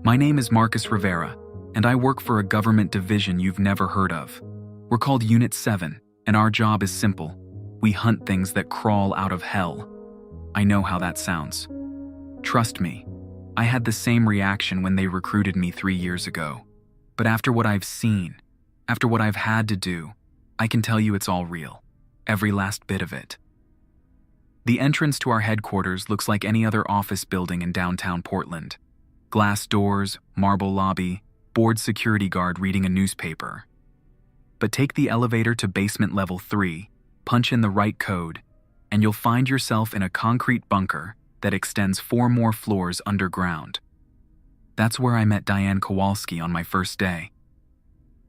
My name is Marcus Rivera, and I work for a government division you've never heard of. We're called Unit 7, and our job is simple. We hunt things that crawl out of hell. I know how that sounds. Trust me, I had the same reaction when they recruited me 3 years ago. But after what I've seen, after what I've had to do, I can tell you it's all real. Every last bit of it. The entrance to our headquarters looks like any other office building in downtown Portland. Glass doors, marble lobby, bored security guard reading a newspaper. But take the elevator to basement level 3, punch in the right code, and you'll find yourself in a concrete bunker that extends 4 more floors underground. That's where I met Diane Kowalski on my first day.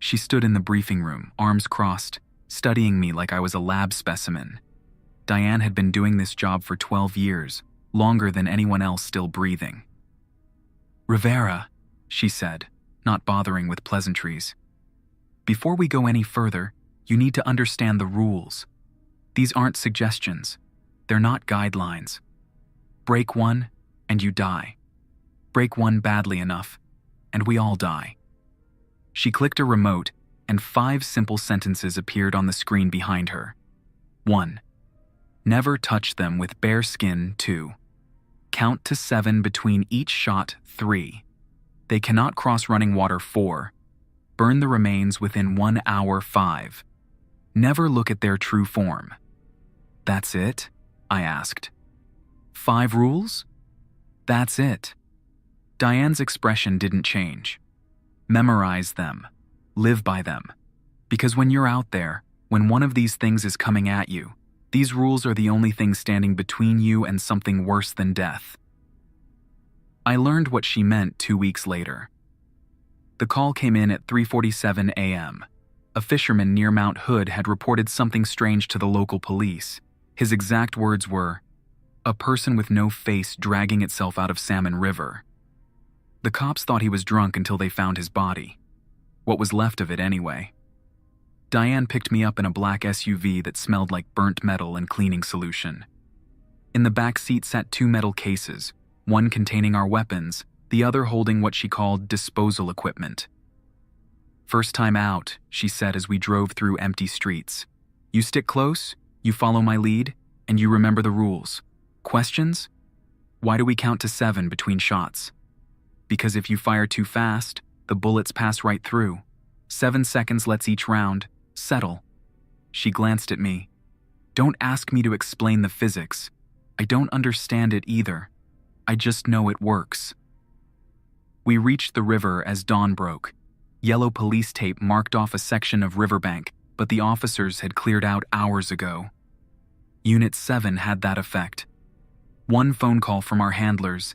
She stood in the briefing room, arms crossed, studying me like I was a lab specimen. Diane had been doing this job for 12 years, longer than anyone else still breathing. "Rivera," she said, not bothering with pleasantries. "Before we go any further, you need to understand the rules. These aren't suggestions. They're not guidelines. Break one, and you die. Break one badly enough, and we all die." She clicked a remote, and 5 simple sentences appeared on the screen behind her. 1. Never touch them with bare skin. 2. Count to 7 between each shot. 3. They cannot cross running water. 4. Burn the remains within 1 hour. 5. Never look at their true form. "That's it?" I asked. 5 rules? That's it. Diane's expression didn't change. Memorize them. Live by them. Because when you're out there, when one of these things is coming at you, these rules are the only thing standing between you and something worse than death. I learned what she meant 2 weeks later. The call came in at 3:47 a.m. A fisherman near Mount Hood had reported something strange to the local police. His exact words were, "A person with no face dragging itself out of Salmon River." The cops thought he was drunk until they found his body. What was left of it anyway. Diane picked me up in a black SUV that smelled like burnt metal and cleaning solution. In the back seat sat 2 metal cases, one containing our weapons, the other holding what she called disposal equipment. "First time out," she said as we drove through empty streets. "You stick close, you follow my lead, and you remember the rules. Questions? Why do we count to 7 between shots? Because if you fire too fast, the bullets pass right through. 7 seconds lets each round. Settle." She glanced at me. "Don't ask me to explain the physics. I don't understand it either. I just know it works." We reached the river as dawn broke. Yellow police tape marked off a section of riverbank, but the officers had cleared out hours ago. Unit 7 had that effect. 1 phone call from our handlers,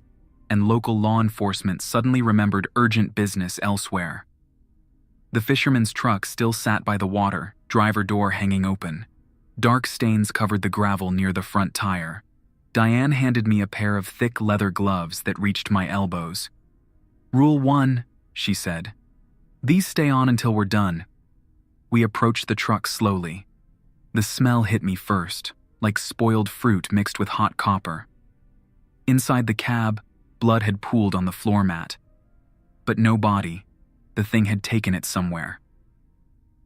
and local law enforcement suddenly remembered urgent business elsewhere. The fisherman's truck still sat by the water, driver door hanging open. Dark stains covered the gravel near the front tire. Diane handed me a pair of thick leather gloves that reached my elbows. "Rule 1, she said. "These stay on until we're done." We approached the truck slowly. The smell hit me first, like spoiled fruit mixed with hot copper. Inside the cab, blood had pooled on the floor mat. But no body. The thing had taken it somewhere.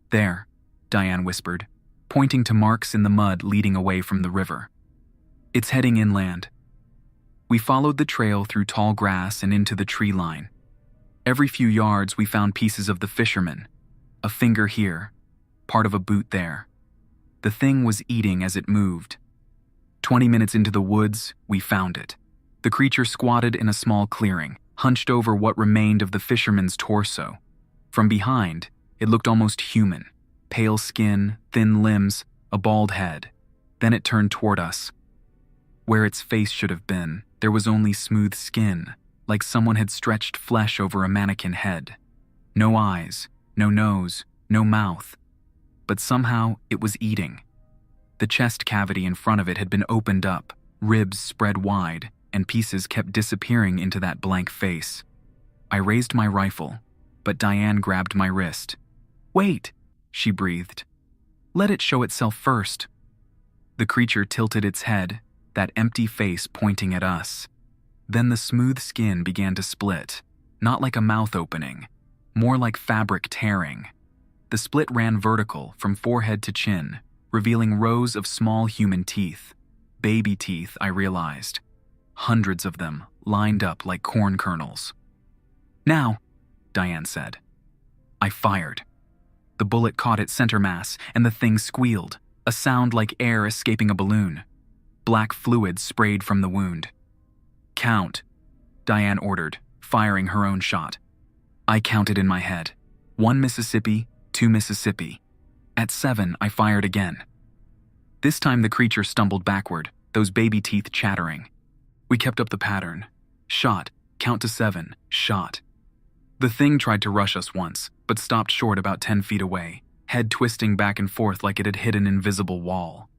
"There," Diane whispered, pointing to marks in the mud leading away from the river. "It's heading inland." We followed the trail through tall grass and into the tree line. Every few yards we found pieces of the fisherman. A finger here, part of a boot there. The thing was eating as it moved. 20 minutes into the woods, we found it. The creature squatted in a small clearing, hunched over what remained of the fisherman's torso. From behind, it looked almost human. Pale skin, thin limbs, a bald head. Then it turned toward us. Where its face should have been, there was only smooth skin, like someone had stretched flesh over a mannequin head. No eyes, no nose, no mouth. But somehow it was eating. The chest cavity in front of it had been opened up, ribs spread wide, and pieces kept disappearing into that blank face. I raised my rifle, but Diane grabbed my wrist. "Wait," she breathed. "Let it show itself first." The creature tilted its head, that empty face pointing at us. Then the smooth skin began to split. not like a mouth opening, more like fabric tearing. The split ran vertical from forehead to chin, revealing rows of small human teeth. Baby teeth, I realized. Hundreds of them, lined up like corn kernels. "Now," Diane said. I fired. The bullet caught its center mass, and the thing squealed, a sound like air escaping a balloon. Black fluid sprayed from the wound. "Count," Diane ordered, firing her own shot. I counted in my head. 1 Mississippi, 2 Mississippi. At 7, I fired again. This time the creature stumbled backward, those baby teeth chattering. We kept up the pattern. Shot, count to 7, shot. The thing tried to rush us once, but stopped short about 10 feet away, head twisting back and forth like it had hit an invisible wall.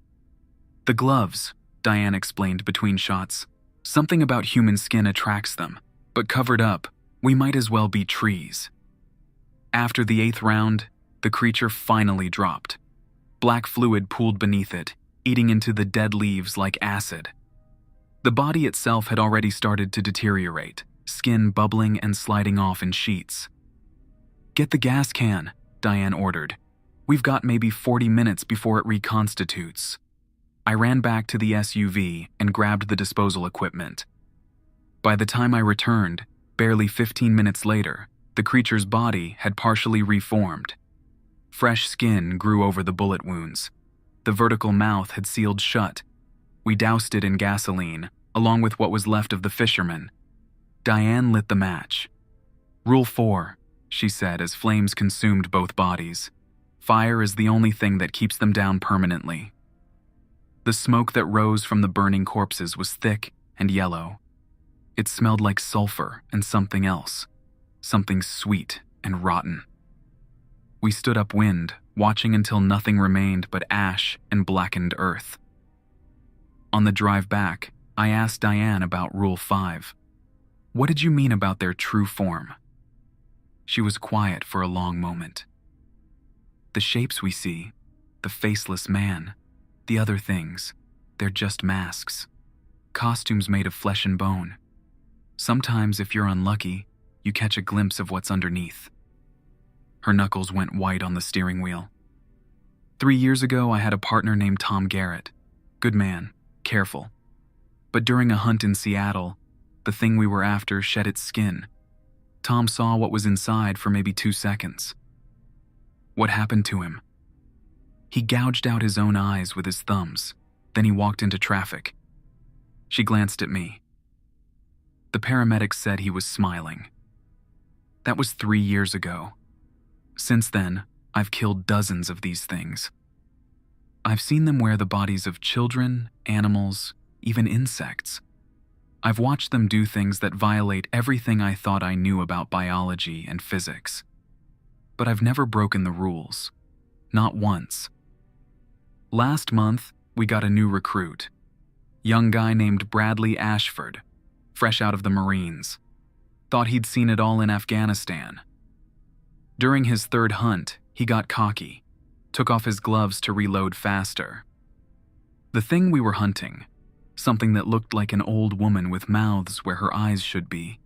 "The gloves," Diane explained between shots. "Something about human skin attracts them, but covered up, we might as well be trees." After the 8th round, the creature finally dropped. Black fluid pooled beneath it, eating into the dead leaves like acid. The body itself had already started to deteriorate, skin bubbling and sliding off in sheets. "Get the gas can," Diane ordered. "We've got maybe 40 minutes before it reconstitutes." I ran back to the SUV and grabbed the disposal equipment. By the time I returned, barely 15 minutes later, the creature's body had partially reformed. Fresh skin grew over the bullet wounds. The vertical mouth had sealed shut. We doused it in gasoline, along with what was left of the fisherman. Diane lit the match. "Rule 4, she said as flames consumed both bodies. "Fire is the only thing that keeps them down permanently." The smoke that rose from the burning corpses was thick and yellow. It smelled like sulfur and something else, something sweet and rotten. We stood upwind, watching until nothing remained but ash and blackened earth. On the drive back, I asked Diane about Rule 5. "What did you mean about their true form?" She was quiet for a long moment. "The shapes we see, the faceless man, the other things, they're just masks. Costumes made of flesh and bone. Sometimes, if you're unlucky, you catch a glimpse of what's underneath." Her knuckles went white on the steering wheel. 3 years ago, I had a partner named Tom Garrett. Good man, careful. But during a hunt in Seattle, the thing we were after shed its skin. Tom saw what was inside for maybe 2 seconds. What happened to him? He gouged out his own eyes with his thumbs. Then he walked into traffic. She glanced at me. The paramedics said he was smiling. That was 3 years ago. Since then, I've killed dozens of these things. I've seen them wear the bodies of children, animals, even insects. I've watched them do things that violate everything I thought I knew about biology and physics. But I've never broken the rules. Not once. Last month, we got a new recruit. Young guy named Bradley Ashford, fresh out of the Marines. Thought he'd seen it all in Afghanistan. During his 3rd hunt, he got cocky, took off his gloves to reload faster. The thing we were hunting, something that looked like an old woman with mouths where her eyes should be,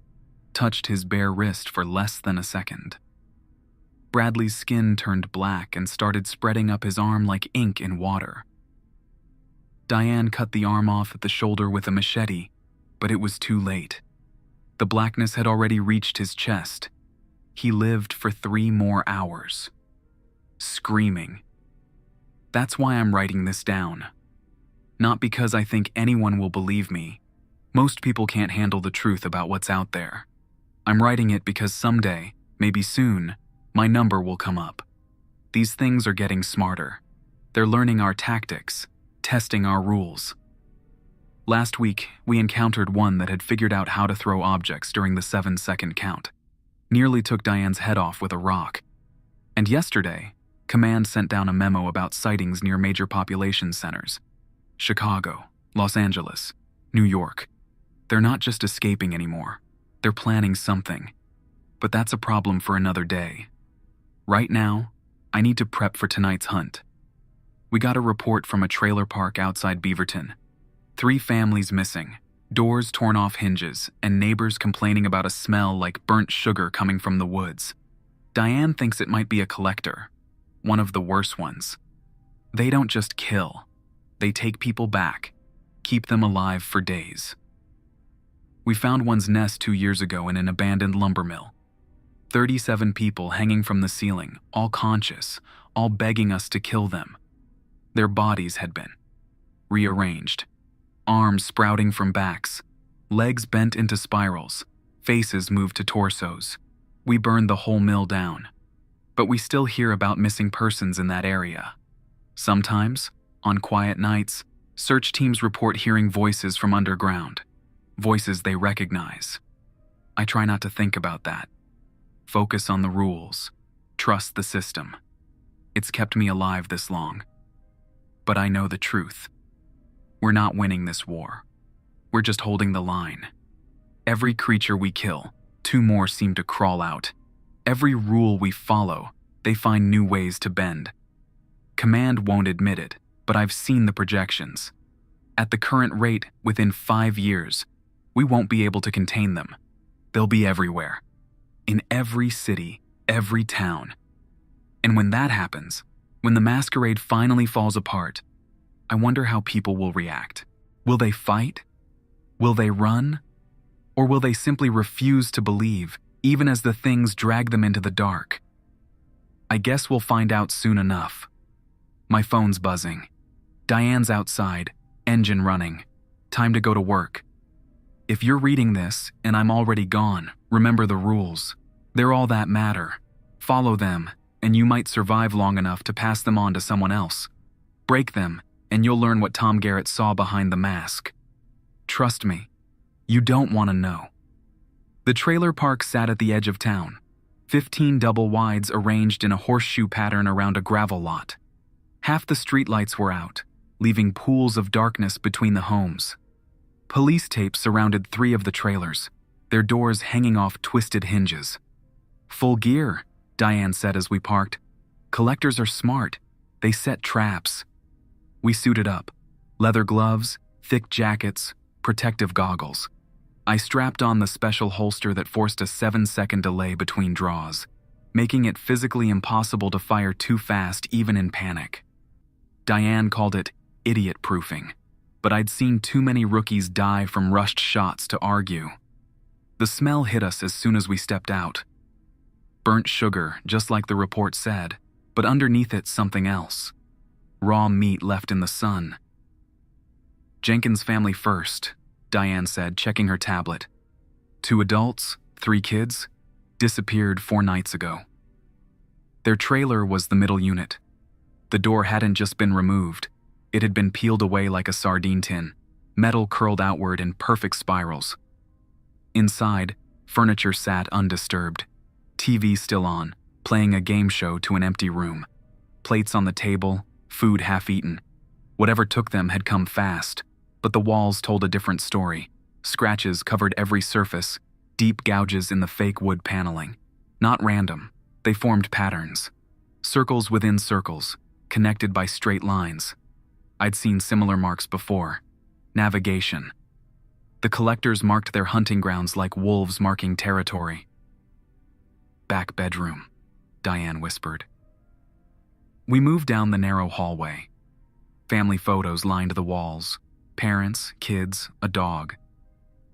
touched his bare wrist for less than a second. Bradley's skin turned black and started spreading up his arm like ink in water. Diane cut the arm off at the shoulder with a machete, but it was too late. The blackness had already reached his chest. He lived for 3 more hours. Screaming. That's why I'm writing this down. Not because I think anyone will believe me. Most people can't handle the truth about what's out there. I'm writing it because someday, maybe soon, my number will come up. These things are getting smarter. They're learning our tactics, testing our rules. Last week, we encountered one that had figured out how to throw objects during the 7-second count. Nearly took Diane's head off with a rock. And yesterday, Command sent down a memo about sightings near major population centers. Chicago, Los Angeles, New York. They're not just escaping anymore. They're planning something. But that's a problem for another day. Right now, I need to prep for tonight's hunt. We got a report from a trailer park outside Beaverton. 3 families missing, Doors torn off hinges, and neighbors complaining about a smell like burnt sugar coming from the woods. Diane thinks it might be a collector, one of the worst ones. They don't just kill, they take people back, keep them alive for days. We found one's nest 2 years ago in an abandoned lumber mill. 37 people hanging from the ceiling, all conscious, all begging us to kill them. Their bodies had been rearranged, arms sprouting from backs, legs bent into spirals, faces moved to torsos. We burned the whole mill down, but we still hear about missing persons in that area. Sometimes, on quiet nights, search teams report hearing voices from underground, voices they recognize. I try not to think about that. Focus on the rules. Trust the system. It's kept me alive this long. But I know the truth. We're not winning this war. We're just holding the line. Every creature we kill, 2 more seem to crawl out. Every rule we follow, they find new ways to bend. Command won't admit it, but I've seen the projections. At the current rate, within 5 years, we won't be able to contain them. They'll be everywhere. In every city, every town. And when that happens, when the masquerade finally falls apart, I wonder how people will react. Will they fight? Will they run? Or will they simply refuse to believe, even as the things drag them into the dark? I guess we'll find out soon enough. My phone's buzzing. Diane's outside, engine running. Time to go to work. If you're reading this and I'm already gone, remember the rules. They're all that matter. Follow them, and you might survive long enough to pass them on to someone else. Break them, and you'll learn what Tom Garrett saw behind the mask. Trust me, you don't want to know. The trailer park sat at the edge of town, 15 double wides arranged in a horseshoe pattern around a gravel lot. Half the streetlights were out, leaving pools of darkness between the homes. Police tape surrounded 3 of the trailers, their doors hanging off twisted hinges. Full gear, Diane said as we parked. Collectors are smart. They set traps. We suited up. Leather gloves, thick jackets, protective goggles. I strapped on the special holster that forced a 7-second delay between draws, making it physically impossible to fire too fast even in panic. Diane called it idiot-proofing, but I'd seen too many rookies die from rushed shots to argue. The smell hit us as soon as we stepped out. Burnt sugar, just like the report said, but underneath it something else. Raw meat left in the sun. Jenkins' family first, Diane said, checking her tablet. 2 adults, 3 kids, disappeared 4 nights ago. Their trailer was the middle unit. The door hadn't just been removed. It had been peeled away like a sardine tin, metal curled outward in perfect spirals. Inside, furniture sat undisturbed. TV still on, playing a game show to an empty room. Plates on the table, food half-eaten. Whatever took them had come fast, but the walls told a different story. Scratches covered every surface, deep gouges in the fake wood paneling. Not random, they formed patterns. Circles within circles, connected by straight lines. I'd seen similar marks before. Navigation. The collectors marked their hunting grounds like wolves marking territory. Back bedroom, Diane whispered. We moved down the narrow hallway. Family photos lined the walls. Parents, kids, a dog.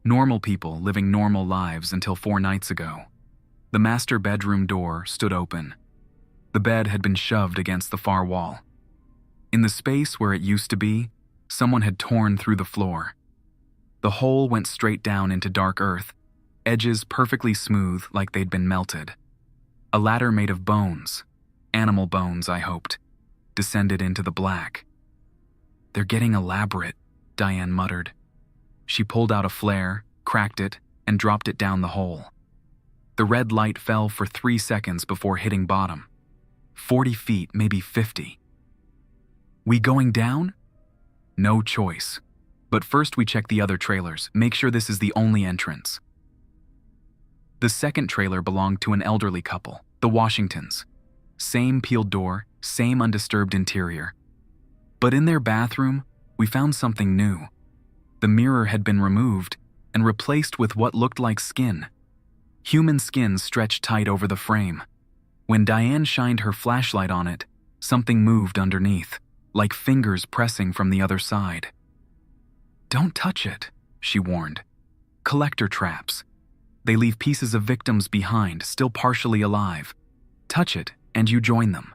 Normal people living normal lives until 4 nights ago. The master bedroom door stood open. The bed had been shoved against the far wall. In the space where it used to be, someone had torn through the floor. The hole went straight down into dark earth, edges perfectly smooth like they'd been melted. A ladder made of bones, animal bones, I hoped, descended into the black. They're getting elaborate, Diane muttered. She pulled out a flare, cracked it, and dropped it down the hole. The red light fell for 3 seconds before hitting bottom. 40 feet, maybe 50. We going down? No choice. But first we check the other trailers, make sure this is the only entrance. The second trailer belonged to an elderly couple, the Washingtons. Same peeled door, same undisturbed interior. But in their bathroom, we found something new. The mirror had been removed and replaced with what looked like skin. Human skin stretched tight over the frame. When Diane shined her flashlight on it, something moved underneath, like fingers pressing from the other side. "Don't touch it," she warned. "Collector traps. They leave pieces of victims behind, still partially alive. Touch it, and you join them."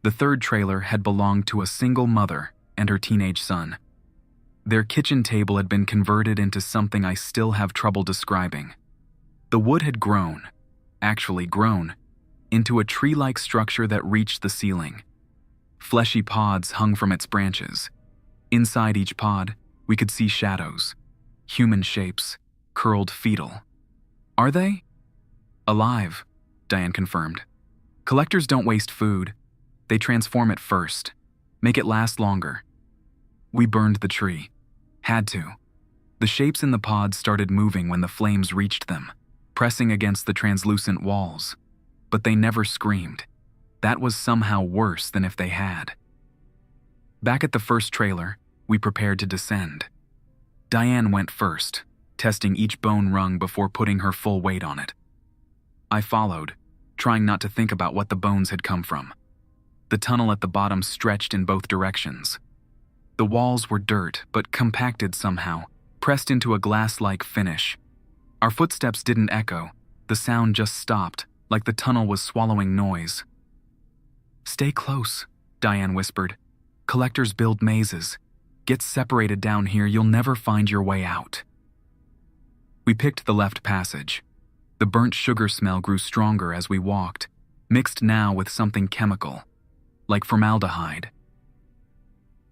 The third trailer had belonged to a single mother and her teenage son. Their kitchen table had been converted into something I still have trouble describing. The wood had grown, into a tree-like structure that reached the ceiling. Fleshy pods hung from its branches. Inside each pod, we could see shadows, human shapes, curled fetal. "Are they?" "Alive," Diane confirmed. "Collectors don't waste food. They transform it first, make it last longer." We burned the tree. Had to. The shapes in the pods started moving when the flames reached them, pressing against the translucent walls. But they never screamed. That was somehow worse than if they had. Back at the first trailer, we prepared to descend. Diane went first, testing each bone rung before putting her full weight on it. I followed, trying not to think about what the bones had come from. The tunnel at the bottom stretched in both directions. The walls were dirt, but compacted somehow, pressed into a glass-like finish. Our footsteps didn't echo. The sound just stopped, like the tunnel was swallowing noise. "Stay close," Diane whispered. "Collectors build mazes. Get separated down here, you'll never find your way out." We picked the left passage. The burnt sugar smell grew stronger as we walked, mixed now with something chemical, like formaldehyde.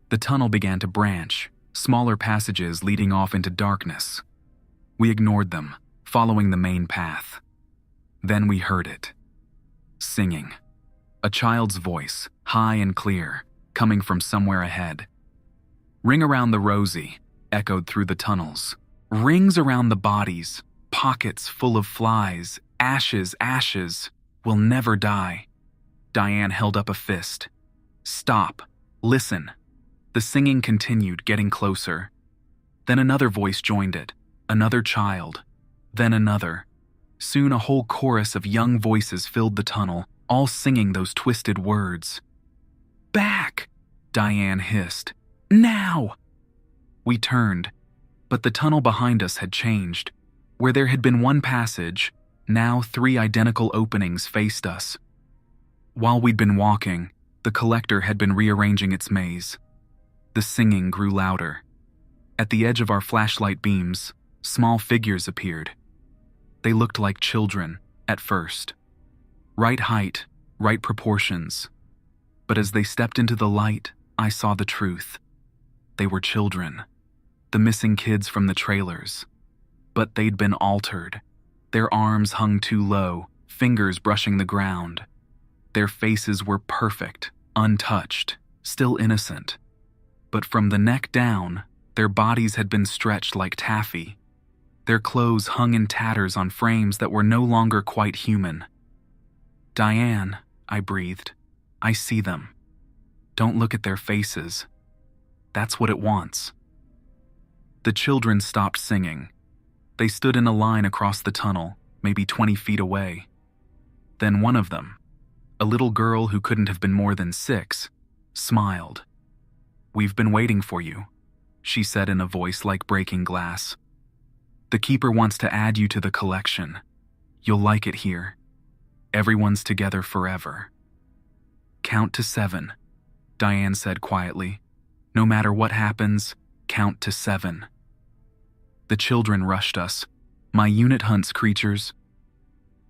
The tunnel began to branch, smaller passages leading off into darkness. We ignored them, following the main path. Then we heard it. Singing. A child's voice, high and clear, coming from somewhere ahead. "Ring around the rosy," echoed through the tunnels. "Rings around the bodies, pockets full of flies, ashes, ashes, will never die." Diane held up a fist. "Stop. Listen." The singing continued, getting closer. Then another voice joined it, another child, then another. Soon a whole chorus of young voices filled the tunnel, all singing those twisted words. "Back!" Diane hissed. "Now!" We turned, but the tunnel behind us had changed. Where there had been one passage, now 3 identical openings faced us. While we'd been walking, the collector had been rearranging its maze. The singing grew louder. At the edge of our flashlight beams, small figures appeared. They looked like children, at first. Right height, right proportions. But as they stepped into the light, I saw the truth. They were children. The missing kids from the trailers. But they'd been altered. Their arms hung too low, fingers brushing the ground. Their faces were perfect, untouched, still innocent. But from the neck down, their bodies had been stretched like taffy. Their clothes hung in tatters on frames that were no longer quite human. "Diane," I breathed, "I see them. Don't look at their faces. That's what it wants." The children stopped singing. They stood in a line across the tunnel, maybe 20 feet away. Then one of them, a little girl who couldn't have been more than 6, smiled. "We've been waiting for you," she said in a voice like breaking glass. "The keeper wants to add you to the collection. You'll like it here. Everyone's together forever." "Count to 7, Diane said quietly. "No matter what happens, count to 7. The children rushed us. My unit hunts creatures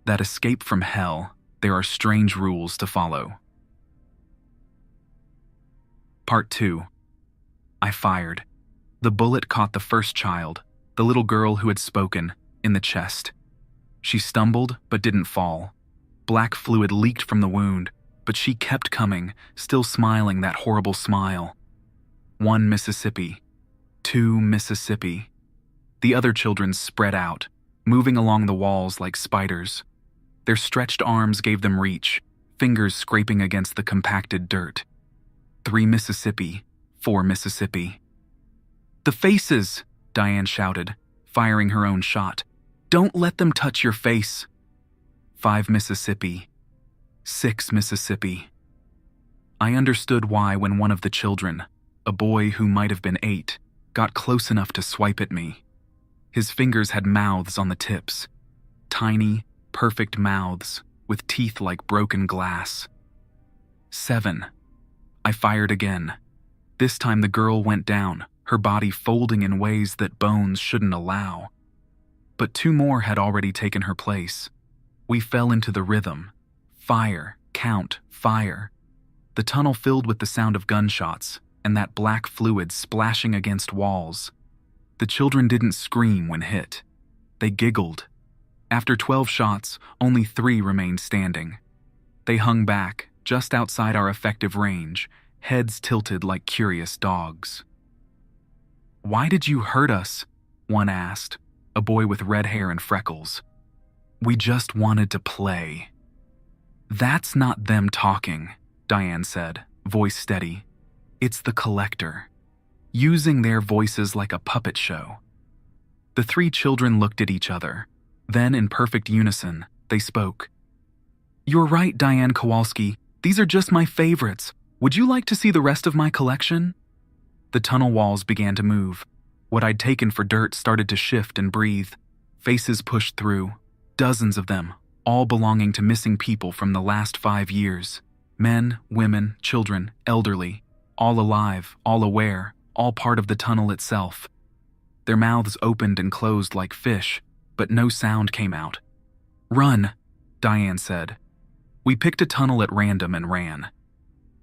that escape from hell. There are strange rules to follow. Part 2. I fired. The bullet caught the first child, the little girl who had spoken, in the chest. She stumbled but didn't fall. Black fluid leaked from the wound, but she kept coming, still smiling that horrible smile. 1 Mississippi. 2 Mississippi. The other children spread out, moving along the walls like spiders. Their stretched arms gave them reach, fingers scraping against the compacted dirt. 3 Mississippi. 4 Mississippi. "The faces!" Diane shouted, firing her own shot. "Don't let them touch your face." 5 Mississippi. 6 Mississippi. I understood why when one of the children, a boy who might have been 8, got close enough to swipe at me. His fingers had mouths on the tips. Tiny, perfect mouths with teeth like broken glass. 7. I fired again. This time the girl went down, her body folding in ways that bones shouldn't allow. But 2 more had already taken her place. We fell into the rhythm. Fire, count, fire. The tunnel filled with the sound of gunshots and that black fluid splashing against walls. The children didn't scream when hit. They giggled. After 12 shots, only 3 remained standing. They hung back, just outside our effective range, heads tilted like curious dogs. "Why did you hurt us?" one asked, a boy with red hair and freckles. "We just wanted to play." "That's not them talking," Diane said, voice steady. "It's the collector, using their voices like a puppet show." The 3 children looked at each other. Then, in perfect unison, they spoke. "You're right, Diane Kowalski. These are just my favorites. Would you like to see the rest of my collection?" The tunnel walls began to move. What I'd taken for dirt started to shift and breathe. Faces pushed through, dozens of them, all belonging to missing people from the last 5 years. Men, women, children, elderly, all alive, all aware, all part of the tunnel itself. Their mouths opened and closed like fish, but no sound came out. "Run," Diane said. We picked a tunnel at random and ran.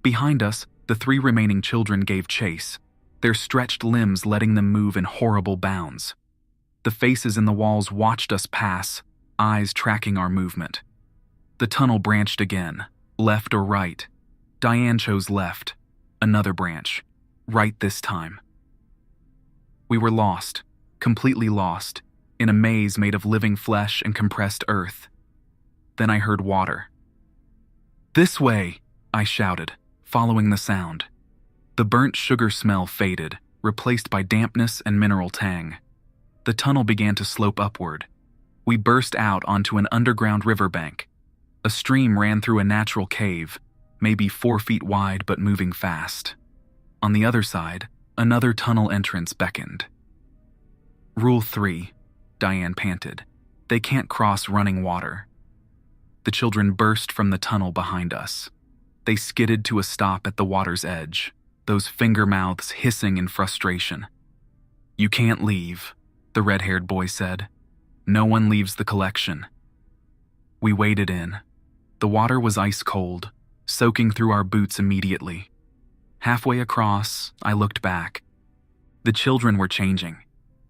Behind us, the 3 remaining children gave chase, their stretched limbs letting them move in horrible bounds. The faces in the walls watched us pass, eyes tracking our movement. The tunnel branched again, left or right. Diane chose left. Another branch. Right this time. We were lost, completely lost, in a maze made of living flesh and compressed earth. Then I heard water. "This way!" I shouted, following the sound. The burnt sugar smell faded, replaced by dampness and mineral tang. The tunnel began to slope upward. We burst out onto an underground riverbank. A stream ran through a natural cave, maybe 4 feet wide but moving fast. On the other side, another tunnel entrance beckoned. "Rule 3, Diane panted. "They can't cross running water." The children burst from the tunnel behind us. They skidded to a stop at the water's edge, those finger mouths hissing in frustration. "You can't leave," the red-haired boy said. "No one leaves the collection." We waded in. The water was ice cold, soaking through our boots immediately. Halfway across, I looked back. The children were changing.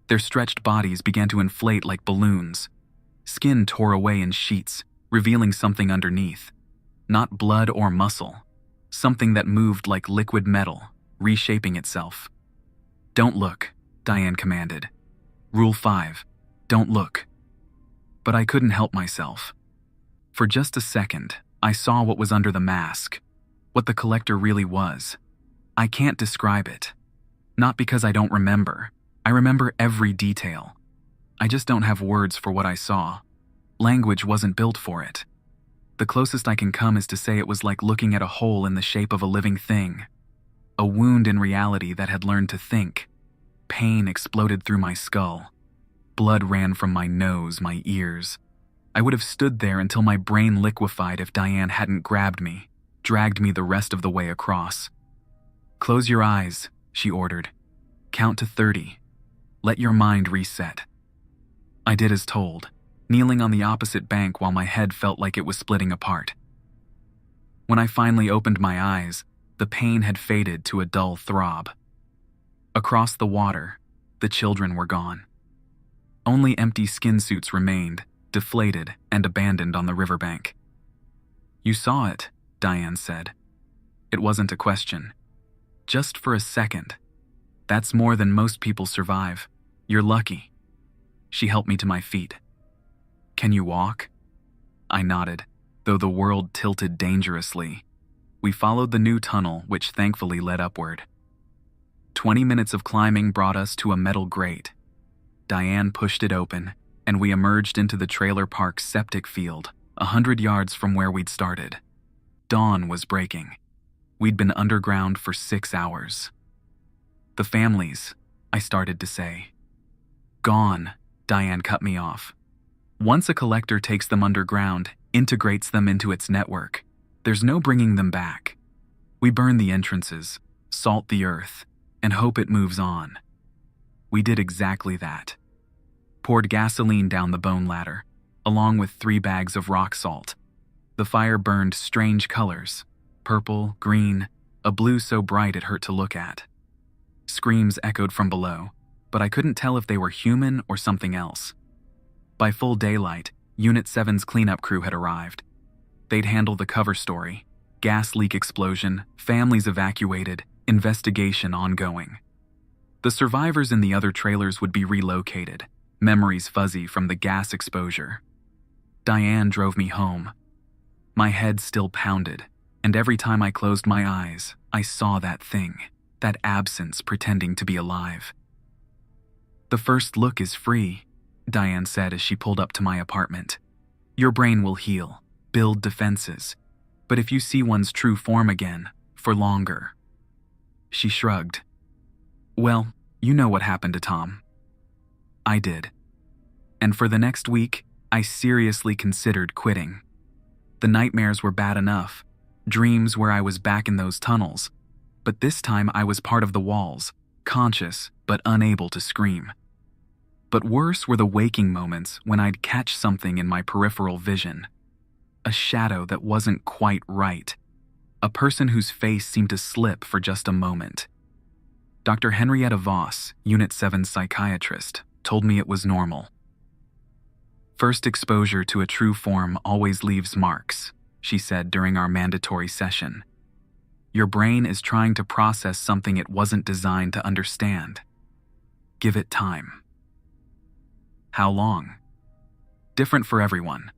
Their stretched bodies began to inflate like balloons. Skin tore away in sheets, revealing something underneath. Not blood or muscle. Something that moved like liquid metal, reshaping itself. "Don't look," Diane commanded. "Rule 5, don't look." But I couldn't help myself. For just a second, I saw what was under the mask, what the collector really was. I can't describe it. Not because I don't remember. I remember every detail. I just don't have words for what I saw. Language wasn't built for it. The closest I can come is to say it was like looking at a hole in the shape of a living thing. A wound in reality that had learned to think. Pain exploded through my skull. Blood ran from my nose, my ears. I would have stood there until my brain liquefied if Diane hadn't grabbed me, dragged me the rest of the way across. "Close your eyes," she ordered. "Count to 30. Let your mind reset." I did as told, kneeling on the opposite bank while my head felt like it was splitting apart. When I finally opened my eyes, the pain had faded to a dull throb. Across the water, the children were gone. Only empty skin suits remained, deflated and abandoned on the riverbank. "You saw it," Diane said. It wasn't a question. "Just for a second. That's more than most people survive. You're lucky." She helped me to my feet. "Can you walk?" I nodded, though the world tilted dangerously. We followed the new tunnel, which thankfully led upward. 20 minutes of climbing brought us to a metal grate. Diane pushed it open, and we emerged into the trailer park's septic field, 100 yards from where we'd started. Dawn was breaking. We'd been underground for 6 hours. The families, I started to say. Gone, Diane cut me off. Once a collector takes them underground, integrates them into its network, there's no bringing them back. We burn the entrances, salt the earth, and hope it moves on. We did exactly that. Poured gasoline down the bone ladder, along with 3 bags of rock salt. The fire burned strange colors, purple, green, a blue so bright it hurt to look at. Screams echoed from below, but I couldn't tell if they were human or something else. By full daylight, Unit 7's cleanup crew had arrived. They'd handle the cover story, gas leak explosion, families evacuated, investigation ongoing. The survivors in the other trailers would be relocated, memories fuzzy from the gas exposure. Diane drove me home. My head still pounded, and every time I closed my eyes, I saw that thing, that absence pretending to be alive. "The first look is free," Diane said as she pulled up to my apartment. "Your brain will heal, build defenses, but if you see one's true form again, for longer." She shrugged. "Well, you know what happened to Tom." I did. And for the next week, I seriously considered quitting. The nightmares were bad enough, dreams where I was back in those tunnels, but this time I was part of the walls, conscious but unable to scream. But worse were the waking moments when I'd catch something in my peripheral vision. A shadow that wasn't quite right. A person whose face seemed to slip for just a moment. Dr. Henrietta Voss, Unit 7 psychiatrist, told me it was normal. "First exposure to a true form always leaves marks," she said during our mandatory session. "Your brain is trying to process something it wasn't designed to understand. Give it time." How long? Different for everyone.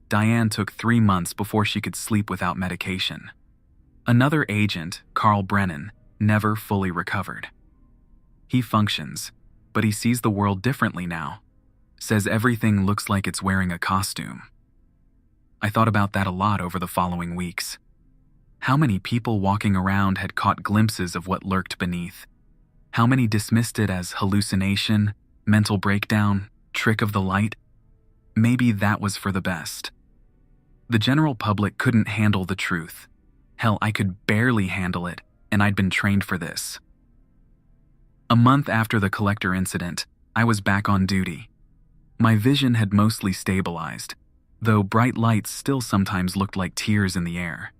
Diane took 3 months before she could sleep without medication. Another agent, Carl Brennan, never fully recovered. He functions, but he sees the world differently now. Says everything looks like it's wearing a costume. I thought about that a lot over the following weeks. How many people walking around had caught glimpses of what lurked beneath? How many dismissed it as hallucination, mental breakdown, trick of the light? Maybe that was for the best. The general public couldn't handle the truth. Hell, I could barely handle it, and I'd been trained for this. A month after the collector incident, I was back on duty. My vision had mostly stabilized, though bright lights still sometimes looked like tears in the air.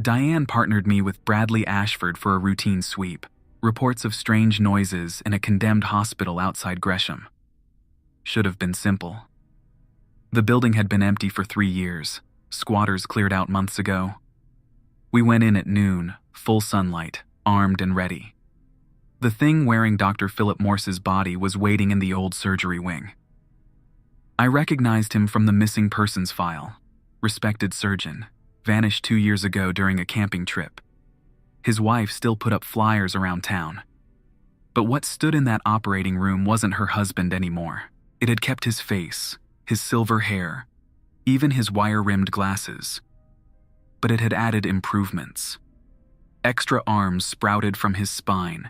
Diane partnered me with Bradley Ashford for a routine sweep, reports of strange noises in a condemned hospital outside Gresham. Should have been simple. The building had been empty for 3 years, squatters cleared out months ago. We went in at noon, full sunlight, armed and ready. The thing wearing Dr. Philip Morse's body was waiting in the old surgery wing. I recognized him from the missing persons file. Respected surgeon, vanished 2 years ago during a camping trip. His wife still put up flyers around town. But what stood in that operating room wasn't her husband anymore. It had kept his face, his silver hair, even his wire-rimmed glasses. But it had added improvements. Extra arms sprouted from his spine,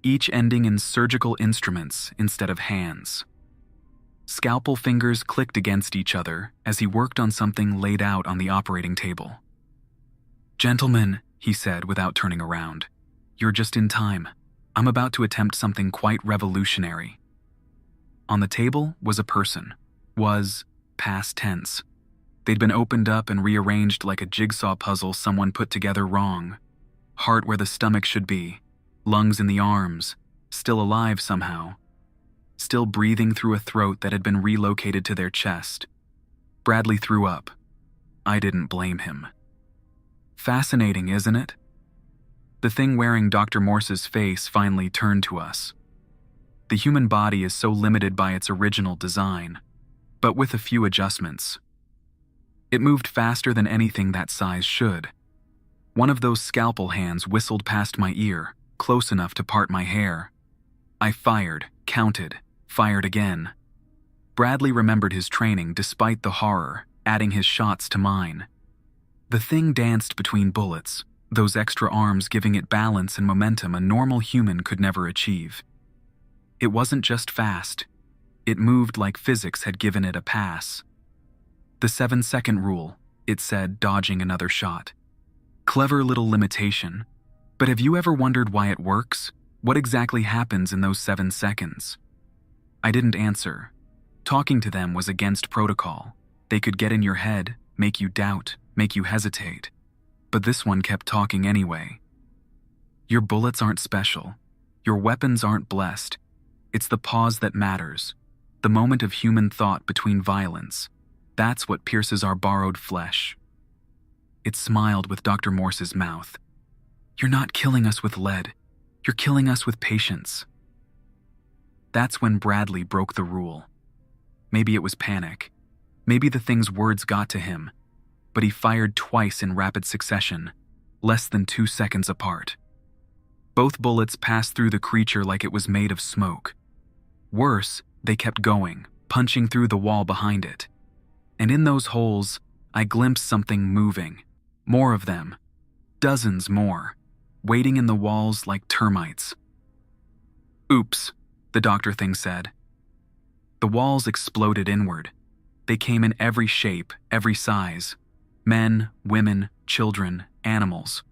each ending in surgical instruments instead of hands. Scalpel fingers clicked against each other as he worked on something laid out on the operating table. "Gentlemen," he said without turning around, "you're just in time. I'm about to attempt something quite revolutionary." On the table was a person. Was past tense. They'd been opened up and rearranged like a jigsaw puzzle someone put together wrong. Heart where the stomach should be, lungs in the arms, still alive somehow. Still breathing through a throat that had been relocated to their chest. Bradley threw up. I didn't blame him. Fascinating, isn't it? The thing wearing Dr. Morse's face finally turned to us. The human body is so limited by its original design, but with a few adjustments. It moved faster than anything that size should. One of those scalpel hands whistled past my ear, close enough to part my hair. I fired, counted, fired again. Bradley remembered his training despite the horror, adding his shots to mine. The thing danced between bullets, those extra arms giving it balance and momentum a normal human could never achieve. It wasn't just fast. It moved like physics had given it a pass. The 7-second rule, it said, dodging another shot. Clever little limitation. But have you ever wondered why it works? What exactly happens in those 7 seconds? I didn't answer. Talking to them was against protocol. They could get in your head, make you doubt, make you hesitate. But this one kept talking anyway. Your bullets aren't special. Your weapons aren't blessed. It's the pause that matters. The moment of human thought between violence. That's what pierces our borrowed flesh. It smiled with Dr. Morse's mouth. You're not killing us with lead. You're killing us with patience. That's when Bradley broke the rule. Maybe it was panic. Maybe the thing's words got to him. But he fired twice in rapid succession, less than 2 seconds apart. Both bullets passed through the creature like it was made of smoke. Worse, they kept going, punching through the wall behind it. And in those holes, I glimpsed something moving. More of them. Dozens more. Waiting in the walls like termites. Oops, the doctor thing said. The walls exploded inward. They came in every shape, every size. Men, women, children, animals.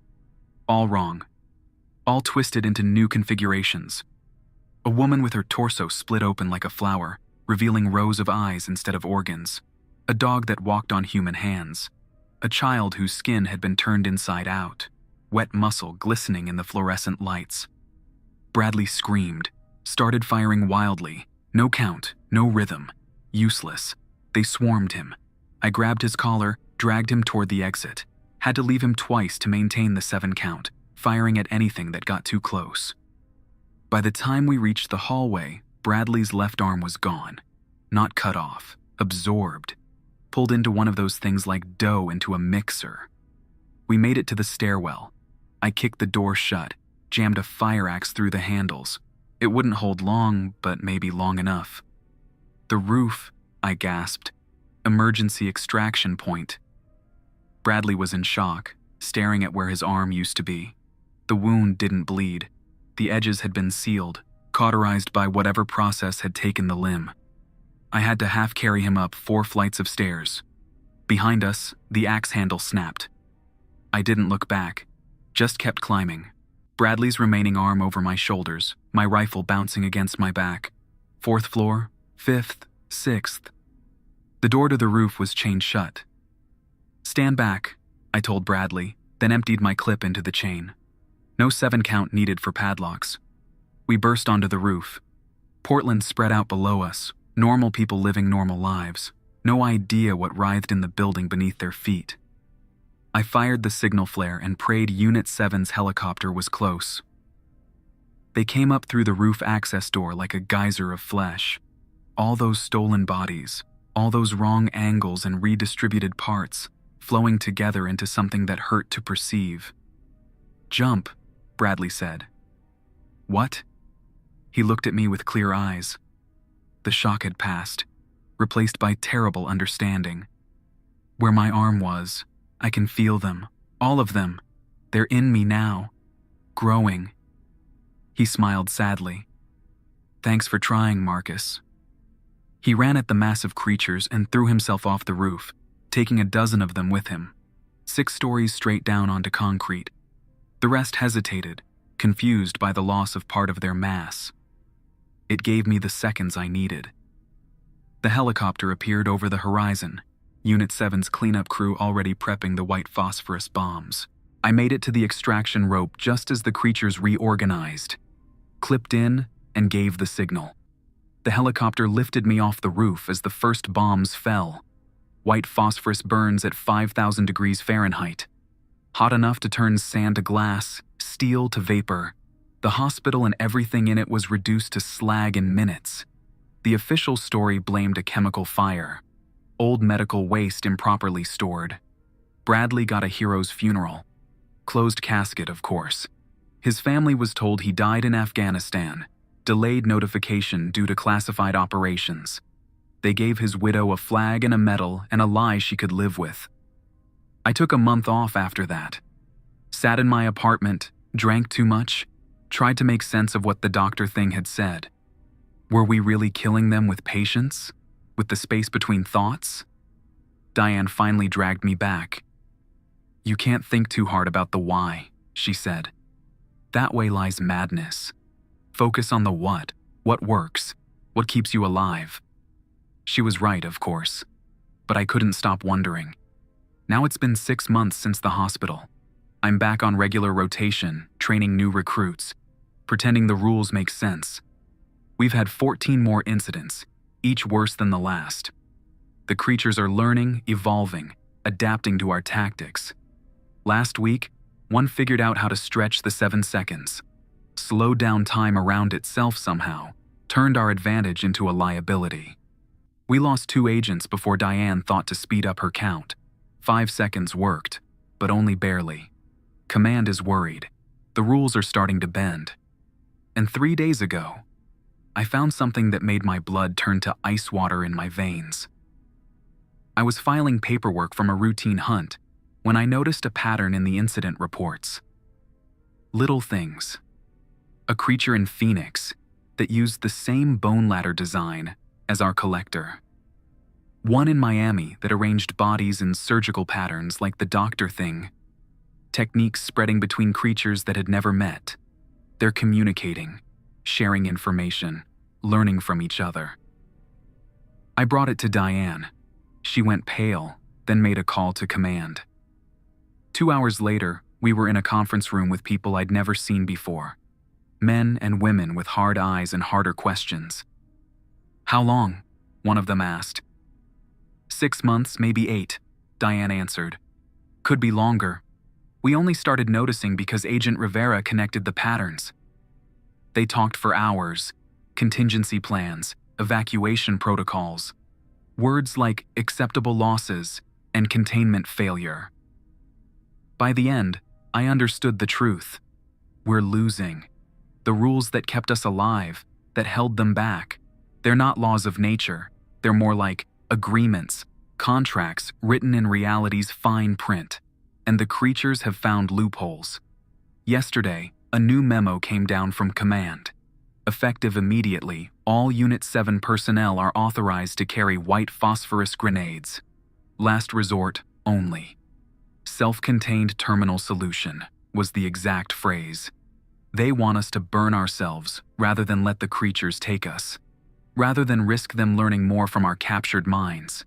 All wrong. All twisted into new configurations. A woman with her torso split open like a flower, revealing rows of eyes instead of organs. A dog that walked on human hands. A child whose skin had been turned inside out. Wet muscle glistening in the fluorescent lights. Bradley screamed, started firing wildly. No count, no rhythm. Useless. They swarmed him. I grabbed his collar, dragged him toward the exit. Had to leave him twice to maintain the 7 count, firing at anything that got too close. By the time we reached the hallway, Bradley's left arm was gone. Not cut off, absorbed. Pulled into one of those things like dough into a mixer. We made it to the stairwell. I kicked the door shut, jammed a fire axe through the handles. It wouldn't hold long, but maybe long enough. The roof, I gasped. Emergency extraction point. Bradley was in shock, staring at where his arm used to be. The wound didn't bleed. The edges had been sealed, cauterized by whatever process had taken the limb. I had to half carry him up 4 flights of stairs. Behind us, the axe handle snapped. I didn't look back, just kept climbing. Bradley's remaining arm over my shoulders, my rifle bouncing against my back. 4th floor, 5th, 6th. The door to the roof was chained shut. Stand back, I told Bradley, then emptied my clip into the chain. No 7 count needed for padlocks. We burst onto the roof. Portland spread out below us, normal people living normal lives. No idea what writhed in the building beneath their feet. I fired the signal flare and prayed Unit 7's helicopter was close. They came up through the roof access door like a geyser of flesh. All those stolen bodies, all those wrong angles and redistributed parts, flowing together into something that hurt to perceive. Jump, Bradley said. What? He looked at me with clear eyes. The shock had passed, replaced by terrible understanding. Where my arm was, I can feel them, all of them. They're in me now, growing. He smiled sadly. Thanks for trying, Marcus. He ran at the massive creatures and threw himself off the roof, taking a dozen of them with him. 6 stories straight down onto concrete. The rest hesitated, confused by the loss of part of their mass. It gave me the seconds I needed. The helicopter appeared over the horizon, Unit 7's cleanup crew already prepping the white phosphorus bombs. I made it to the extraction rope just as the creatures reorganized, clipped in, and gave the signal. The helicopter lifted me off the roof as the first bombs fell. White phosphorus burns at 5,000 degrees Fahrenheit. Hot enough to turn sand to glass, steel to vapor. The hospital and everything in it was reduced to slag in minutes. The official story blamed a chemical fire. Old medical waste improperly stored. Bradley got a hero's funeral. Closed casket, of course. His family was told he died in Afghanistan, delayed notification due to classified operations. They gave his widow a flag and a medal and a lie she could live with. I took a month off after that. Sat in my apartment, drank too much, tried to make sense of what the doctor thing had said. Were we really killing them with patience? With the space between thoughts? Diane finally dragged me back. "You can't think too hard about the why," she said. "That way lies madness. Focus on the what works, what keeps you alive." She was right, of course, but I couldn't stop wondering. Now it's been 6 months since the hospital. I'm back on regular rotation, training new recruits, pretending the rules make sense. We've had 14 more incidents, each worse than the last. The creatures are learning, evolving, adapting to our tactics. Last week, one figured out how to stretch the 7 seconds, slowed down time around itself somehow, turned our advantage into a liability. We lost 2 agents before Diane thought to speed up her count. 5 seconds worked, but only barely. Command is worried. The rules are starting to bend. And 3 days ago, I found something that made my blood turn to ice water in my veins. I was filing paperwork from a routine hunt when I noticed a pattern in the incident reports. Little things. A creature in Phoenix that used the same bone ladder design as our collector. One in Miami that arranged bodies in surgical patterns like the doctor thing. Techniques spreading between creatures that had never met. They're communicating, sharing information, learning from each other. I brought it to Diane. She went pale, then made a call to command. 2 hours later, we were in a conference room with people I'd never seen before. Men and women with hard eyes and harder questions. "How long?" one of them asked. 6 months, maybe 8, Diane answered. "Could be longer. We only started noticing because Agent Rivera connected the patterns." They talked for hours. Contingency plans, evacuation protocols. Words like acceptable losses and containment failure. By the end, I understood the truth. We're losing. The rules that kept us alive, that held them back, they're not laws of nature. They're more like agreements, contracts written in reality's fine print. And the creatures have found loopholes. Yesterday, a new memo came down from command. Effective immediately, all Unit 7 personnel are authorized to carry white phosphorus grenades. Last resort only. Self-contained terminal solution was the exact phrase. They want us to burn ourselves rather than let the creatures take us. Rather than risk them learning more from our captured minds.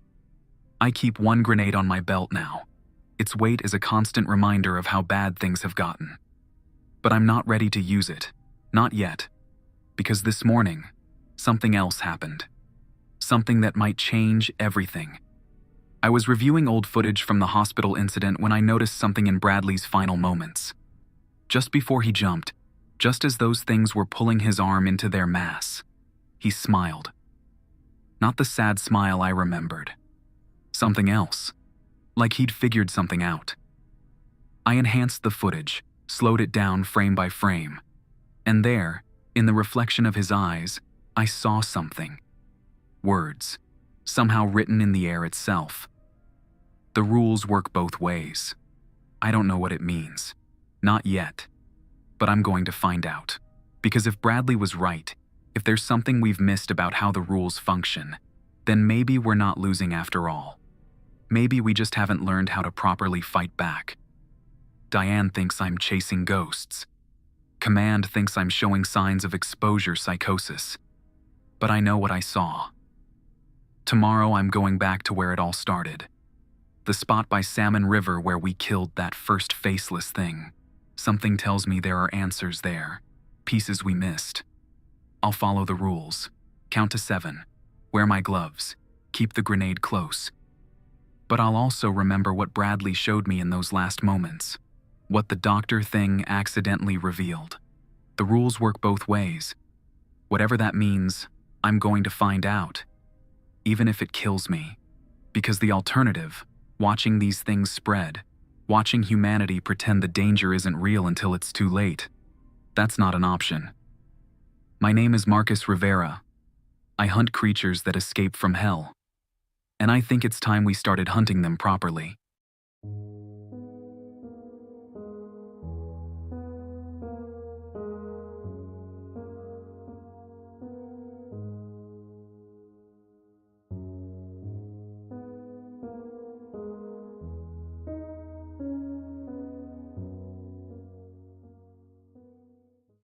I keep 1 grenade on my belt now. Its weight is a constant reminder of how bad things have gotten. But I'm not ready to use it. Not yet. Because this morning, something else happened. Something that might change everything. I was reviewing old footage from the hospital incident when I noticed something in Bradley's final moments. Just before he jumped, just as those things were pulling his arm into their mass, he smiled. Not the sad smile I remembered. Something else. Like he'd figured something out. I enhanced the footage, slowed it down frame by frame. And there, in the reflection of his eyes, I saw something. Words, somehow written in the air itself. The rules work both ways. I don't know what it means. Not yet. But I'm going to find out. Because if Bradley was right, if there's something we've missed about how the rules function, then maybe we're not losing after all. Maybe we just haven't learned how to properly fight back. Diane thinks I'm chasing ghosts. Command thinks I'm showing signs of exposure psychosis. But I know what I saw. Tomorrow I'm going back to where it all started. The spot by Salmon River where we killed that first faceless thing. Something tells me there are answers there. Pieces we missed. I'll follow the rules. Count to 7. Wear my gloves. Keep the grenade close. But I'll also remember what Bradley showed me in those last moments. What the doctor thing accidentally revealed. The rules work both ways. Whatever that means, I'm going to find out. Even if it kills me. Because the alternative, watching these things spread, watching humanity pretend the danger isn't real until it's too late, That's not an option. My name is Marcus Rivera. I hunt creatures that escape from hell. And I think it's time we started hunting them properly.